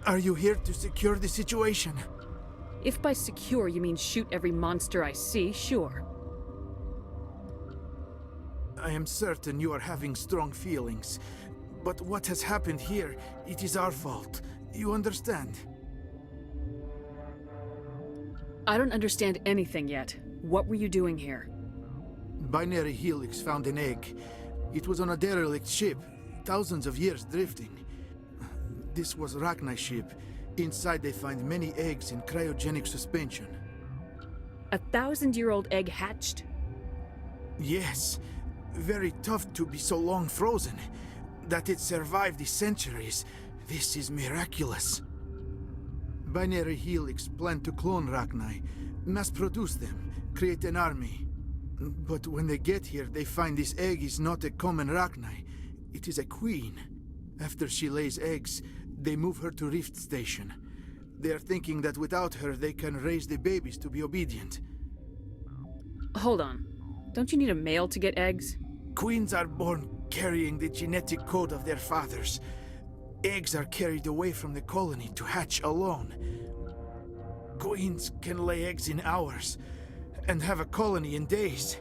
Are you here to secure the situation? If by secure you mean shoot every monster I see, sure. I am certain you are having strong feelings. But what has happened here, it is our fault. You understand? I don't understand anything yet. What were you doing here? Binary Helix found an egg. It was on a derelict ship, thousands of years drifting. This was Rachni's ship. Inside they find many eggs in cryogenic suspension. A 1,000-year-old egg hatched? Yes. Very tough to be so long frozen. That it survived the centuries. This is miraculous. Binary Helix planned to clone Rachni, mass-produce them, create an army. But when they get here, they find this egg is not a common Rachni. It is a queen. After she lays eggs, they move her to Rift Station. They are thinking that without her, they can raise the babies to be obedient. Hold on. Don't you need a male to get eggs? Queens are born carrying the genetic code of their fathers. Eggs are carried away from the colony to hatch alone. Queens can lay eggs in hours and have a colony in days.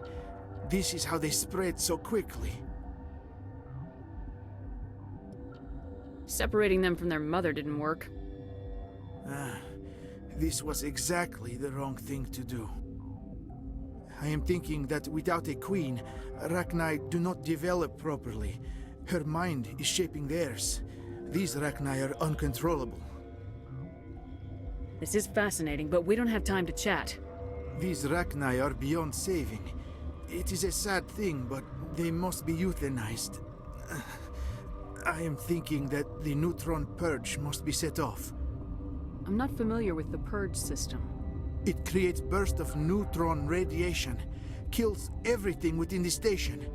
This is how they spread so quickly. Separating them from their mother didn't work. This was exactly the wrong thing to do. I am thinking that without a queen, Rachni do not develop properly. Her mind is shaping theirs. These Rachni are uncontrollable. This is fascinating, but we don't have time to chat. These Rachni are beyond saving. It is a sad thing, but they must be euthanized. I am thinking that the neutron purge must be set off. I'm not familiar with the purge system. It creates bursts of neutron radiation, kills everything within the station.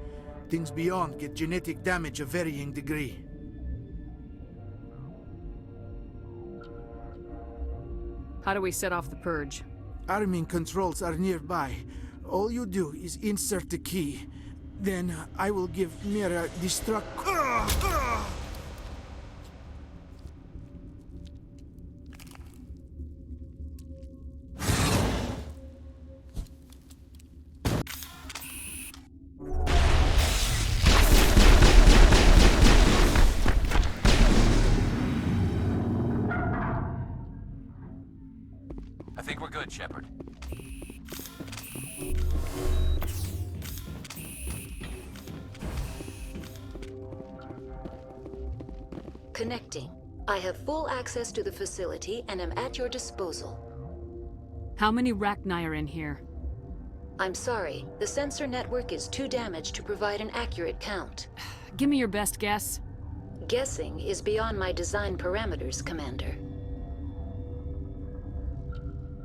Things beyond get genetic damage of varying degree. How do we set off the purge? Arming controls are nearby. All you do is insert the key. Then I will give Mira destruct. I think we're good, Shepard. Connecting. I have full access to the facility and am at your disposal. How many Rachni are in here? I'm sorry, the sensor network is too damaged to provide an accurate count. Give me your best guess. Guessing is beyond my design parameters, Commander.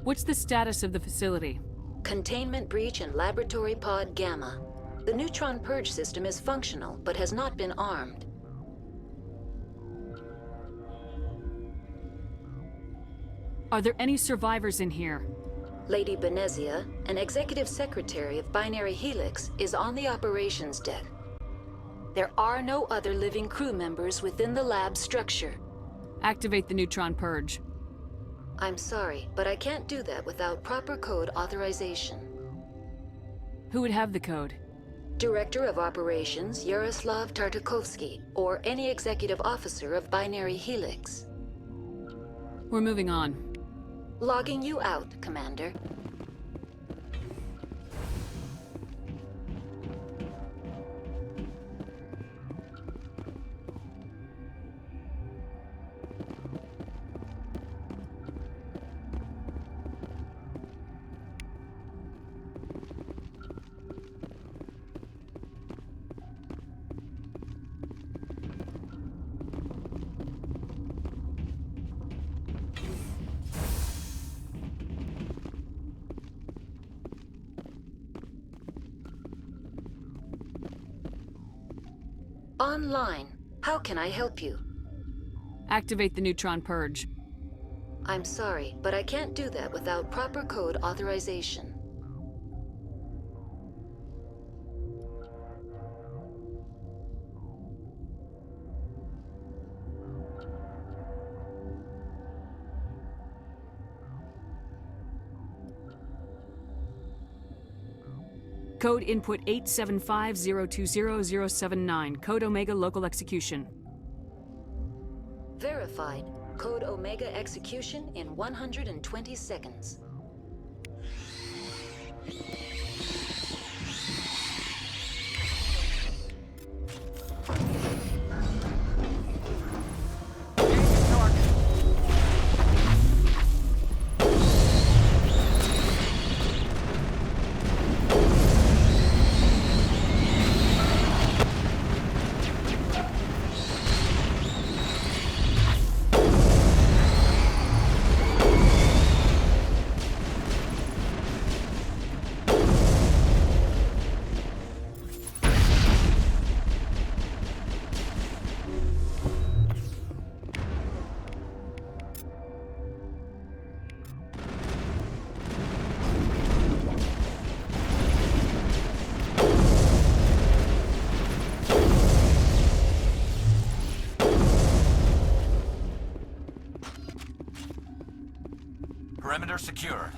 What's the status of the facility? Containment breach in Laboratory Pod Gamma. The neutron purge system is functional, but has not been armed. Are there any survivors in here? Lady Benezia, an executive secretary of Binary Helix, is on the operations deck. There are no other living crew members within the lab structure. Activate the neutron purge. I'm sorry, but I can't do that without proper code authorization. Who would have the code? Director of Operations Yaroslav Tartakovsky, or any executive officer of Binary Helix. We're moving on. Logging you out, Commander. online. How can I help you? Activate the neutron purge. I'm sorry, but I can't do that without proper code authorization. Code input 875020079. Code Omega local execution. Verified. Code Omega execution in 120 seconds. Perimeter secured.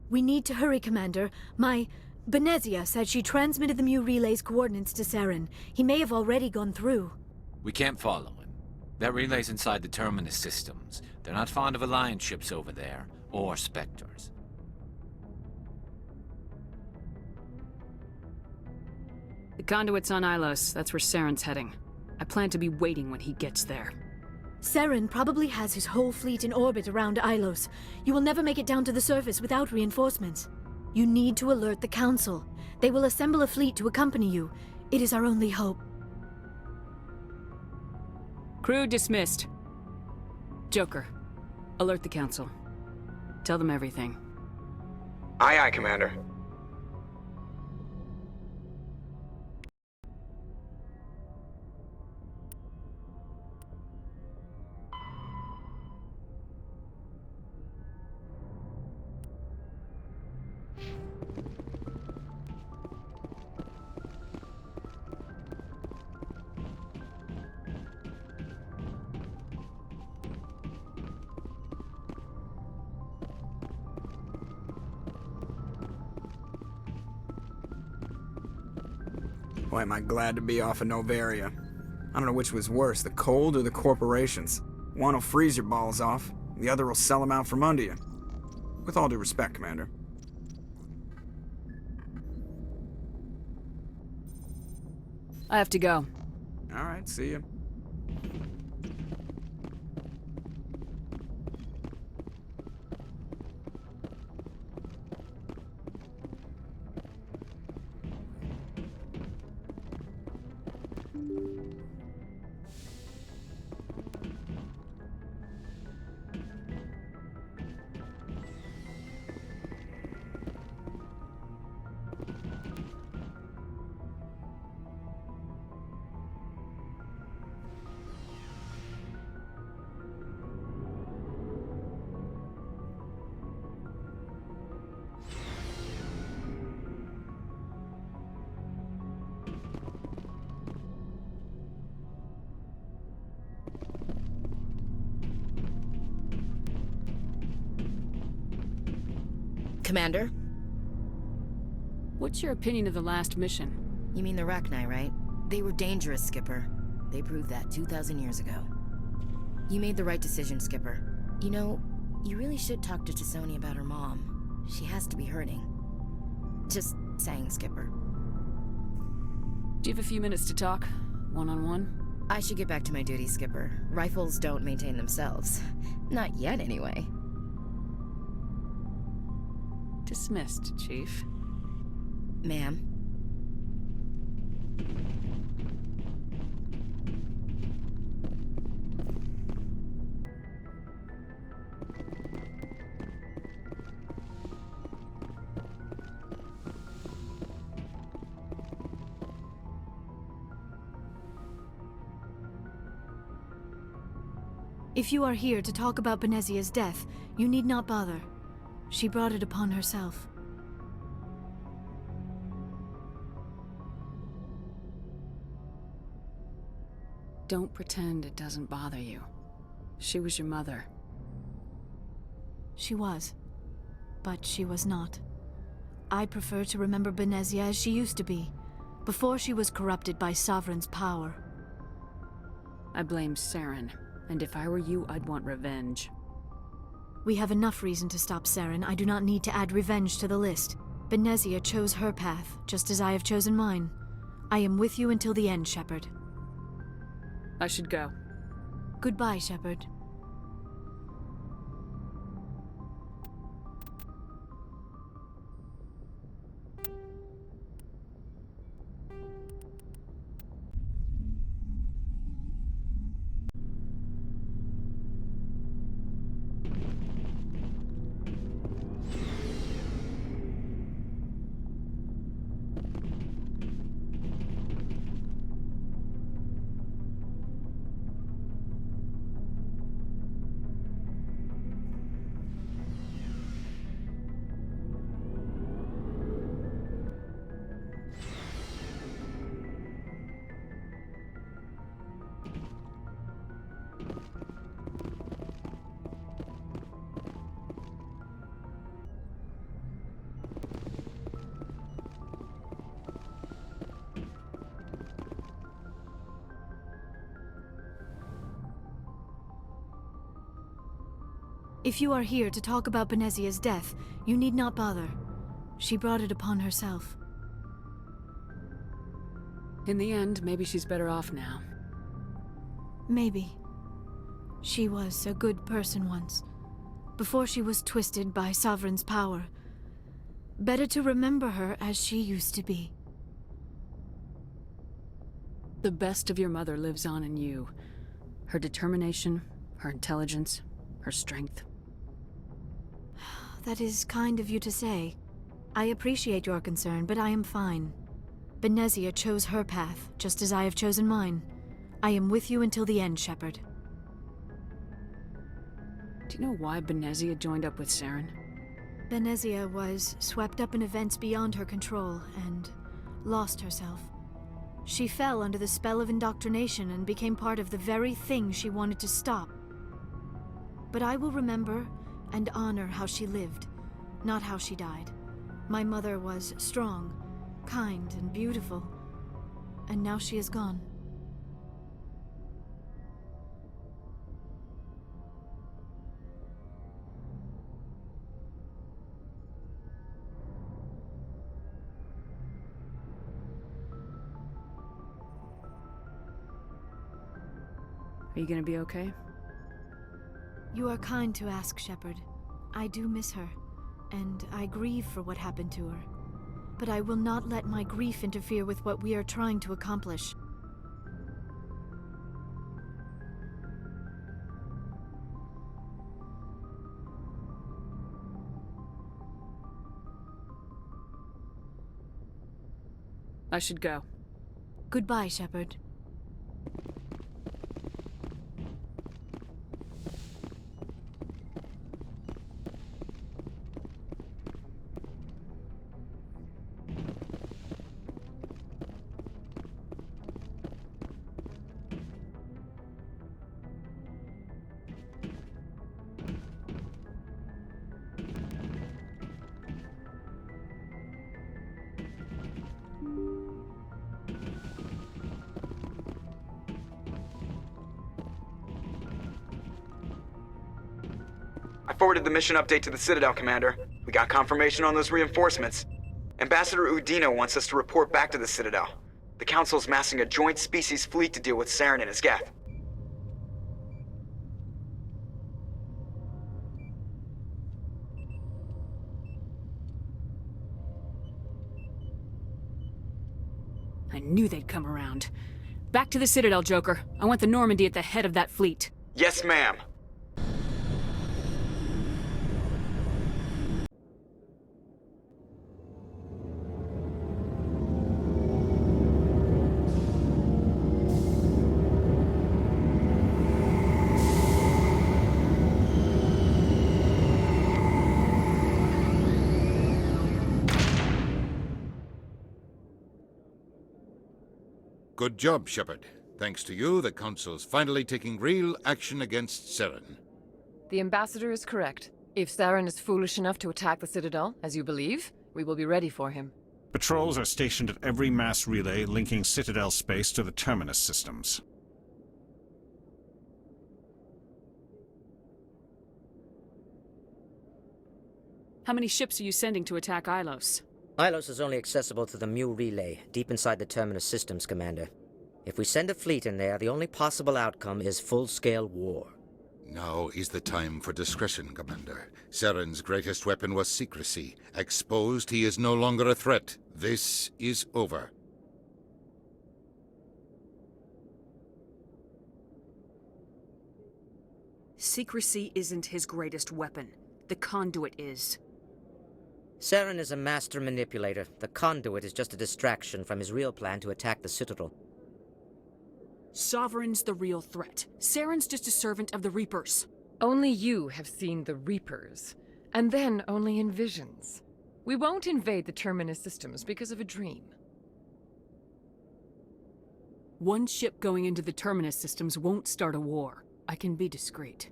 We need to hurry, Commander. Benezia said she transmitted the Mu relay's coordinates to Saren. He may have already gone through. We can't follow him. That relay's inside the Terminus systems. They're not fond of Alliance ships over there, or Spectres. The conduit's on Ilos. That's where Saren's heading. I plan to be waiting when he gets there. Saren probably has his whole fleet in orbit around Ilos. You will never make it down to the surface without reinforcements. You need to alert the Council. They will assemble a fleet to accompany you. It is our only hope. Crew dismissed. Joker, alert the Council. Tell them everything. Aye, aye, Commander. Boy, am I glad to be off of Noveria. I don't know which was worse, the cold or the corporations. One will freeze your balls off, the other will sell them out from under you. With all due respect, Commander. I have to go. All right, see you. Commander? What's your opinion of the last mission? You mean the Rachni, right? They were dangerous, Skipper. They proved that 2,000 years ago. You made the right decision, Skipper. You know, you really should talk to T'Soni about her mom. She has to be hurting. Just saying, Skipper. Do you have a few minutes to talk? One-on-one? I should get back to my duties, Skipper. Rifles don't maintain themselves. Not yet, anyway. Dismissed, Chief. Ma'am. If you are here to talk about Benezia's death, you need not bother. She brought it upon herself. Don't pretend it doesn't bother you. She was your mother. She was. But she was not. I prefer to remember Benezia as she used to be, before she was corrupted by Sovereign's power. I blame Saren, and if I were you, I'd want revenge. We have enough reason to stop Saren. I do not need to add revenge to the list. Benezia chose her path, just as I have chosen mine. I am with you until the end, Shepard. I should go. Goodbye, Shepard. If you are here to talk about Benezia's death, you need not bother. She brought it upon herself. In the end, maybe she's better off now. Maybe. She was a good person once, before she was twisted by Sovereign's power. Better to remember her as she used to be. The best of your mother lives on in you. Her determination, her intelligence, her strength. That is kind of you to say. I appreciate your concern, but I am fine. Benezia chose her path, just as I have chosen mine. I am with you until the end, Shepard. Do you know why Benezia joined up with Saren? Benezia was swept up in events beyond her control and lost herself. She fell under the spell of indoctrination and became part of the very thing she wanted to stop. But I will remember and honor how she lived, not how she died. My mother was strong, kind, and beautiful, and now she is gone. Are you gonna be okay? You are kind to ask, Shepard. I do miss her, and I grieve for what happened to her. But I will not let my grief interfere with what we are trying to accomplish. I should go. Goodbye, Shepard. forwarded the mission update to the Citadel, Commander. We got confirmation on those reinforcements. Ambassador Udina wants us to report back to the Citadel. The Council's massing a joint species fleet to deal with Saren and his Geth. I knew they'd come around. Back to the Citadel, Joker. I want the Normandy at the head of that fleet. Yes, ma'am. Good job, Shepard. Thanks to you, the Council's finally taking real action against Saren. The Ambassador is correct. If Saren is foolish enough to attack the Citadel, as you believe, we will be ready for him. Patrols are stationed at every mass relay linking Citadel space to the Terminus systems. How many ships are you sending to attack Ilos? Ilos is only accessible to the MEU relay, deep inside the Terminus systems, Commander. If we send a fleet in there, the only possible outcome is full-scale war. Now is the time for discretion, Commander. Saren's greatest weapon was secrecy. Exposed, he is no longer a threat. This is over. Secrecy isn't his greatest weapon. The conduit is. Saren is a master manipulator. The conduit is just a distraction from his real plan to attack the Citadel. Sovereign's the real threat. Saren's just a servant of the Reapers. Only you have seen the Reapers, and then only in visions. We won't invade the Terminus systems because of a dream. One ship going into the Terminus systems won't start a war. I can be discreet.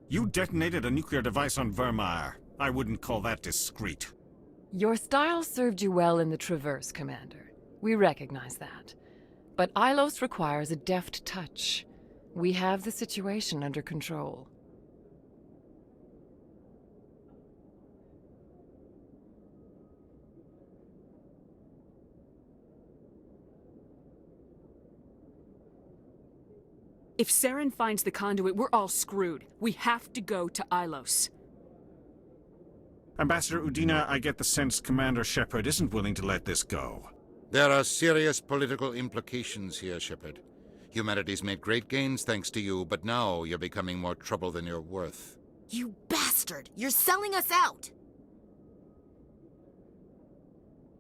You detonated a nuclear device on Vermeer. I wouldn't call that discreet. Your style served you well in the Traverse, Commander. We recognize that. But Ilos requires a deft touch. We have the situation under control. If Saren finds the conduit, we're all screwed. We have to go to Ilos. Ambassador Udina, I get the sense Commander Shepard isn't willing to let this go. There are serious political implications here, Shepard. Humanity's made great gains thanks to you, but now you're becoming more trouble than you're worth. You bastard! You're selling us out!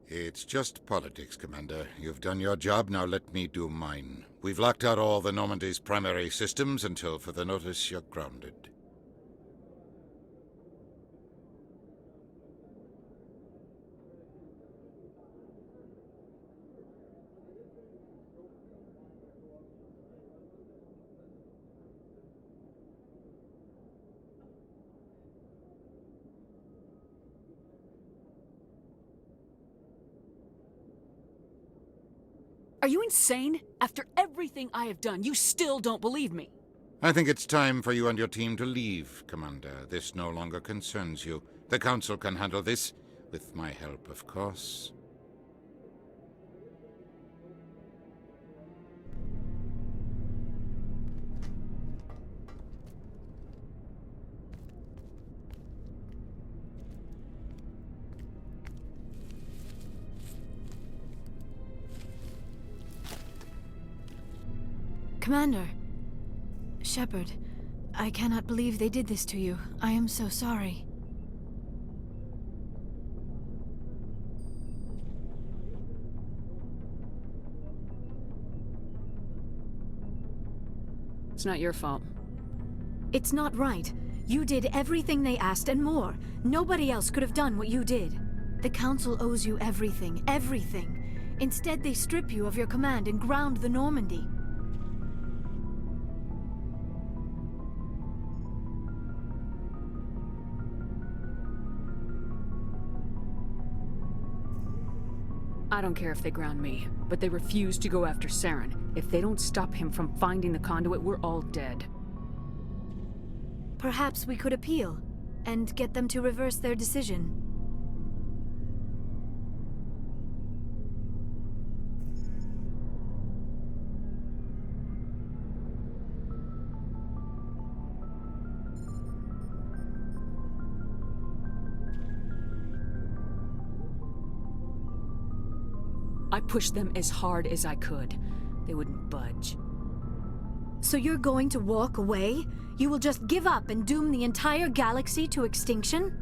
It's just politics, Commander. You've done your job, now let me do mine. We've locked out all the Normandy's primary systems until further notice you're grounded. Are you insane? After everything I have done, you still don't believe me. I think it's time for you and your team to leave, Commander. This no longer concerns you. The Council can handle this, with my help, of course. Commander. Shepard, I cannot believe they did this to you. I am so sorry. It's not your fault. It's not right. You did everything they asked and more. Nobody else could have done what you did. The Council owes you everything, everything. Instead, they strip you of your command and ground the Normandy. I don't care if they ground me, but they refuse to go after Saren. If they don't stop him from finding the conduit, we're all dead. Perhaps we could appeal. and get them to reverse their decision. I pushed them as hard as I could. They wouldn't budge. So you're going to walk away? You will just give up and doom the entire galaxy to extinction?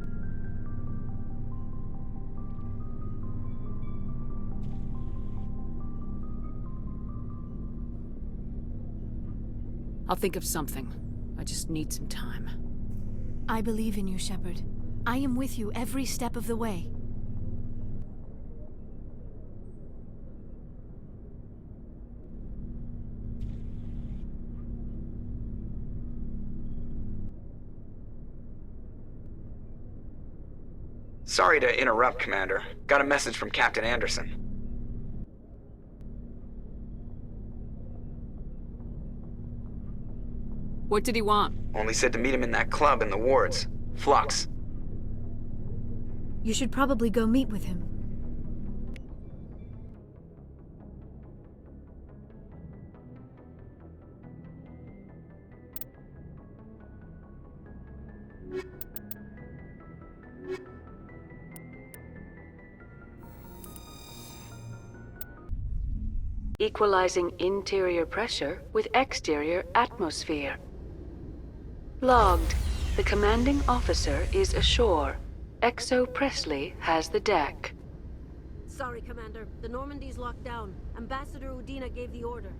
I'll think of something. I just need some time. I believe in you, Shepard. I am with you every step of the way. Sorry to interrupt, Commander. Got a message from Captain Anderson. What did he want? Only said to meet him in that club in the wards. Flux. You should probably go meet with him. Equalizing interior pressure with exterior atmosphere. Logged. The commanding officer is ashore. Exo Presley has the deck. Sorry, Commander. The Normandy's locked down. Ambassador Udina gave the order.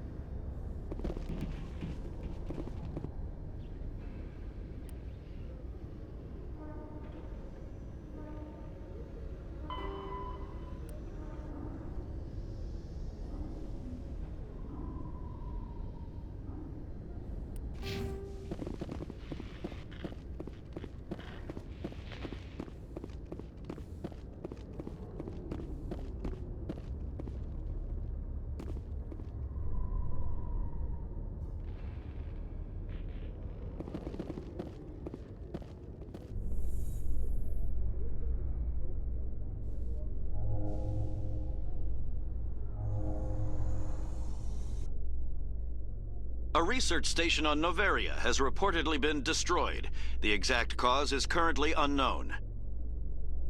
A research station on Noveria has reportedly been destroyed. The exact cause is currently unknown.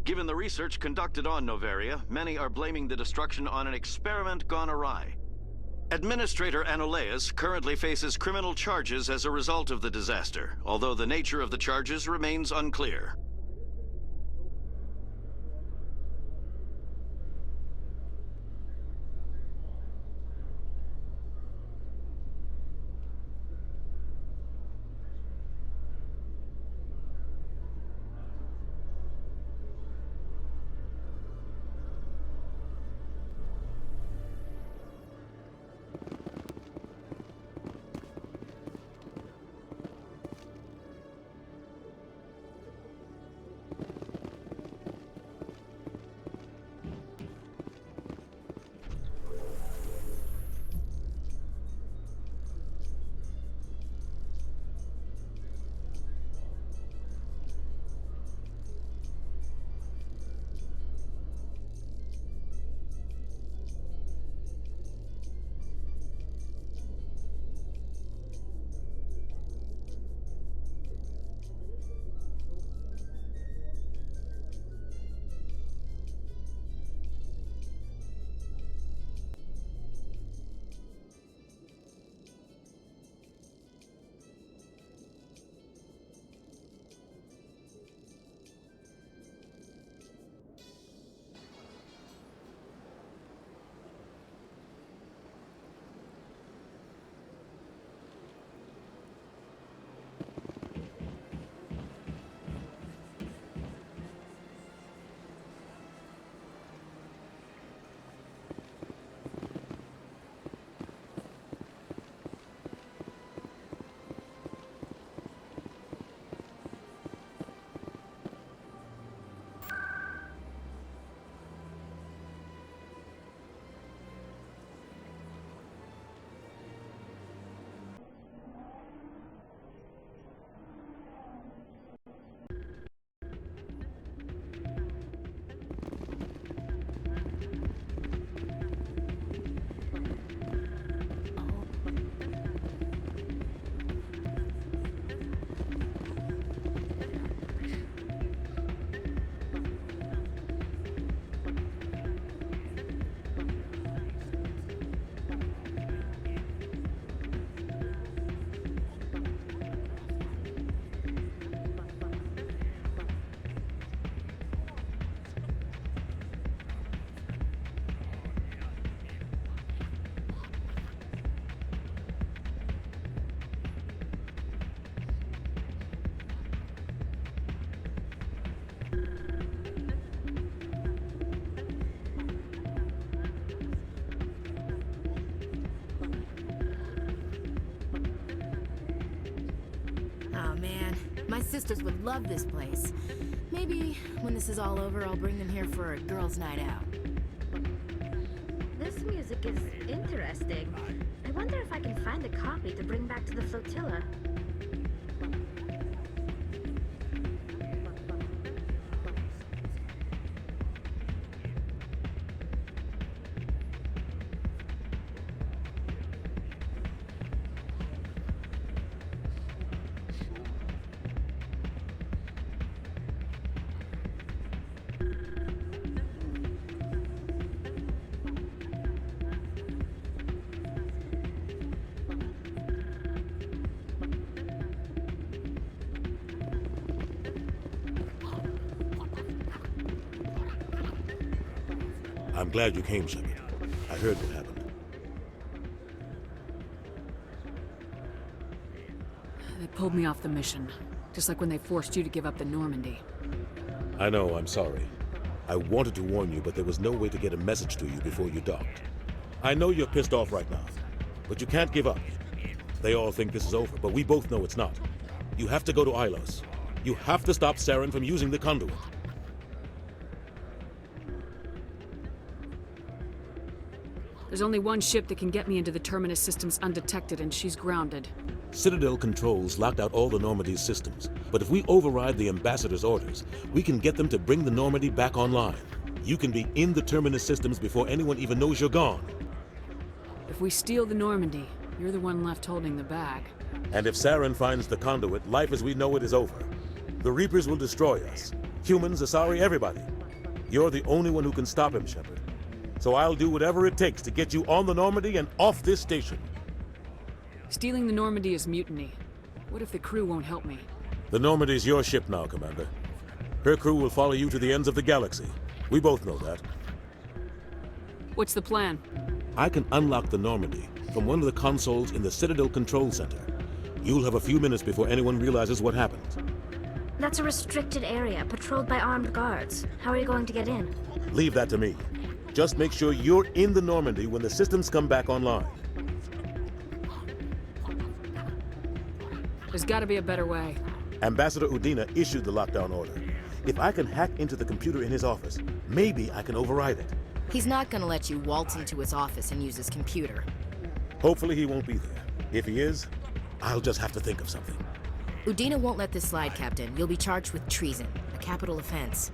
Given the research conducted on Noveria, many are blaming the destruction on an experiment gone awry. Administrator Anoleus currently faces criminal charges as a result of the disaster, although the nature of the charges remains unclear. sisters would love this place. Maybe when this is all over, I'll bring them here for a girls' night out. This music is interesting. I wonder if I can find a copy to bring back to the flotilla. I'm glad you came, Shepard. I heard what happened. They pulled me off the mission, just like when they forced you to give up the Normandy. I know, I'm sorry. I wanted to warn you, but there was no way to get a message to you before you docked. I know you're pissed off right now, but you can't give up. They all think this is over, but we both know it's not. You have to go to Ilos. You have to stop Saren from using the conduit. There's only one ship that can get me into the Terminus systems undetected, and she's grounded. Citadel controls locked out all the Normandy's systems, but if we override the Ambassador's orders, we can get them to bring the Normandy back online. You can be in the Terminus systems before anyone even knows you're gone. If we steal the Normandy, you're the one left holding the bag. And if Saren finds the conduit, life as we know it is over. The Reapers will destroy us. Humans, Asari, everybody. You're the only one who can stop him, Shepard. So I'll do whatever it takes to get you on the Normandy and off this station. Stealing the Normandy is mutiny. What if the crew won't help me? The Normandy's your ship now, Commander. Her crew will follow you to the ends of the galaxy. We both know that. What's the plan? I can unlock the Normandy from one of the consoles in the Citadel Control Center. You'll have a few minutes before anyone realizes what happened. That's a restricted area, patrolled by armed guards. How are you going to get in? Leave that to me. Just make sure you're in the Normandy when the systems come back online. There's gotta be a better way. Ambassador Udina issued the lockdown order. If I can hack into the computer in his office, maybe I can override it. He's not gonna let you waltz into his office and use his computer. Hopefully he won't be there. If he is, I'll just have to think of something. Udina won't let this slide, Captain. You'll be charged with treason, a capital offense.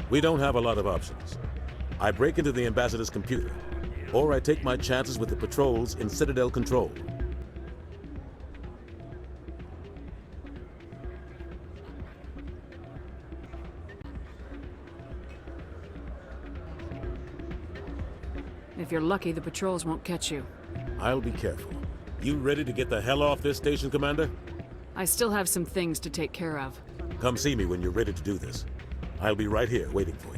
We don't have a lot of options. I break into the Ambassador's computer, or I take my chances with the patrols in Citadel Control. If you're lucky, the patrols won't catch you. I'll be careful. You ready to get the hell off this station, Commander? I still have some things to take care of. Come see me when you're ready to do this. I'll be right here waiting for you.